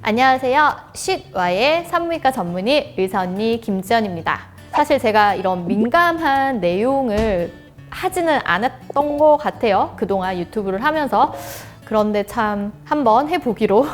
안녕하세요. 쉿와의 산부인과 전문의 의사 언니 김지연입니다. 사실 제가 이런 민감한 내용을 하지는 않았던 것 같아요. 그동안 유튜브를 하면서. 그런데 참 한번 해보기로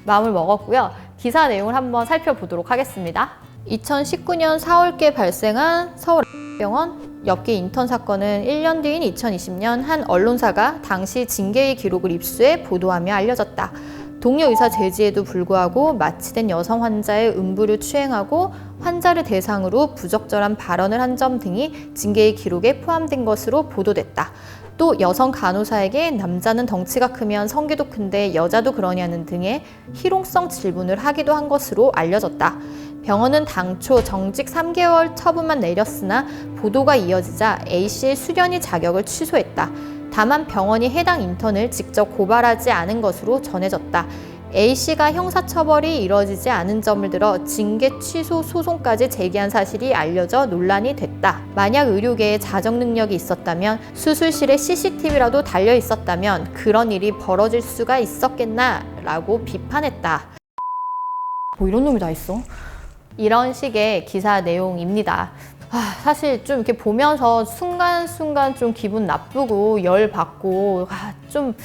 마음을 먹었고요. 기사 내용을 한번 살펴보도록 하겠습니다. 2019년 4월께 발생한 서울병원 엽기 인턴 사건은 1년 뒤인 2020년 한 언론사가 당시 징계의 기록을 입수해 보도하며 알려졌다. 동료 의사 제지에도 불구하고 마취된 여성 환자의 음부를 추행하고 환자를 대상으로 부적절한 발언을 한 점 등이 징계의 기록에 포함된 것으로 보도됐다. 또 여성 간호사에게 남자는 덩치가 크면 성기도 큰데 여자도 그러냐는 등의 희롱성 질문을 하기도 한 것으로 알려졌다. 병원은 당초 정직 3개월 처분만 내렸으나 보도가 이어지자 A씨의 수련의 자격을 취소했다. 다만 병원이 해당 인턴을 직접 고발하지 않은 것으로 전해졌다. A씨가 형사처벌이 이뤄지지 않은 점을 들어 징계 취소 소송까지 제기한 사실이 알려져 논란이 됐다. 만약 의료계에 자정 능력이 있었다면 수술실에 CCTV라도 달려 있었다면 그런 일이 벌어질 수가 있었겠나? 라고 비판했다. 뭐 이런 놈이 다 있어? 이런 식의 기사 내용입니다. 사실 좀 이렇게 보면서 순간순간 좀 기분 나쁘고 열받고 좀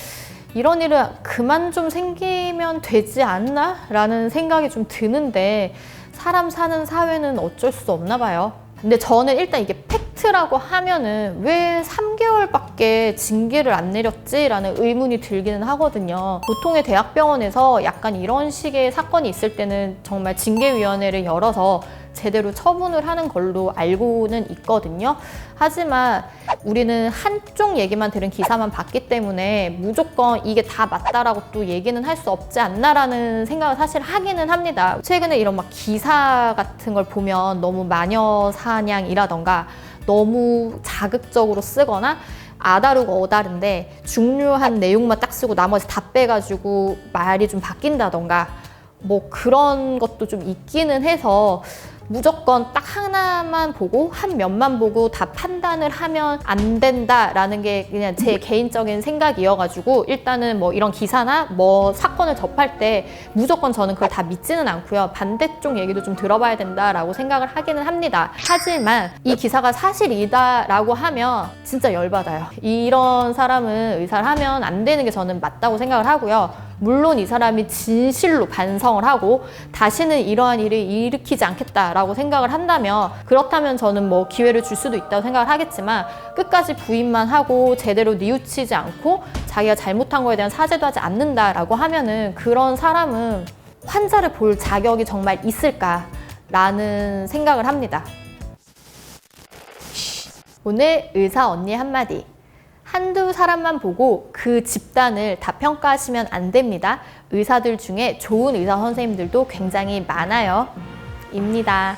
이런 일은 그만 좀 생기면 되지 않나? 라는 생각이 좀 드는데 사람 사는 사회는 어쩔 수 없나 봐요. 근데 저는 일단 이게 팩트라고 하면은 왜 3개월밖에 징계를 안 내렸지? 라는 의문이 들기는 하거든요. 보통의 대학병원에서 약간 이런 식의 사건이 있을 때는 정말 징계위원회를 열어서 제대로 처분을 하는 걸로 알고는 있거든요. 하지만 우리는 한쪽 얘기만 들은 기사만 봤기 때문에 무조건 이게 다 맞다라고 또 얘기는 할 수 없지 않나라는 생각을 사실 하기는 합니다. 최근에 이런 막 기사 같은 걸 보면 너무 마녀 사냥이라던가 너무 자극적으로 쓰거나 아다르고 어다른데 중요한 내용만 딱 쓰고 나머지 다 빼가지고 말이 좀 바뀐다던가 뭐 그런 것도 좀 있기는 해서 무조건 딱 하나만 보고 한 면만 보고 다 판단을 하면 안 된다라는 게 그냥 제 개인적인 생각이어가지고 일단은 뭐 이런 기사나 뭐 사건을 접할 때 무조건 저는 그걸 다 믿지는 않고요. 반대쪽 얘기도 좀 들어봐야 된다라고 생각을 하기는 합니다. 하지만 이 기사가 사실이다라고 하면 진짜 열받아요. 이런 사람은 의사를 하면 안 되는 게 저는 맞다고 생각을 하고요. 물론 이 사람이 진실로 반성을 하고 다시는 이러한 일을 일으키지 않겠다라고 생각을 한다면 그렇다면 저는 뭐 기회를 줄 수도 있다고 생각을 하겠지만 끝까지 부인만 하고 제대로 뉘우치지 않고 자기가 잘못한 거에 대한 사죄도 하지 않는다라고 하면은 그런 사람은 환자를 볼 자격이 정말 있을까라는 생각을 합니다. 오늘 의사 언니 한마디. 한두 사람만 보고 그 집단을 다 평가하시면 안 됩니다. 의사들 중에 좋은 의사 선생님들도 굉장히 많아요. 입니다.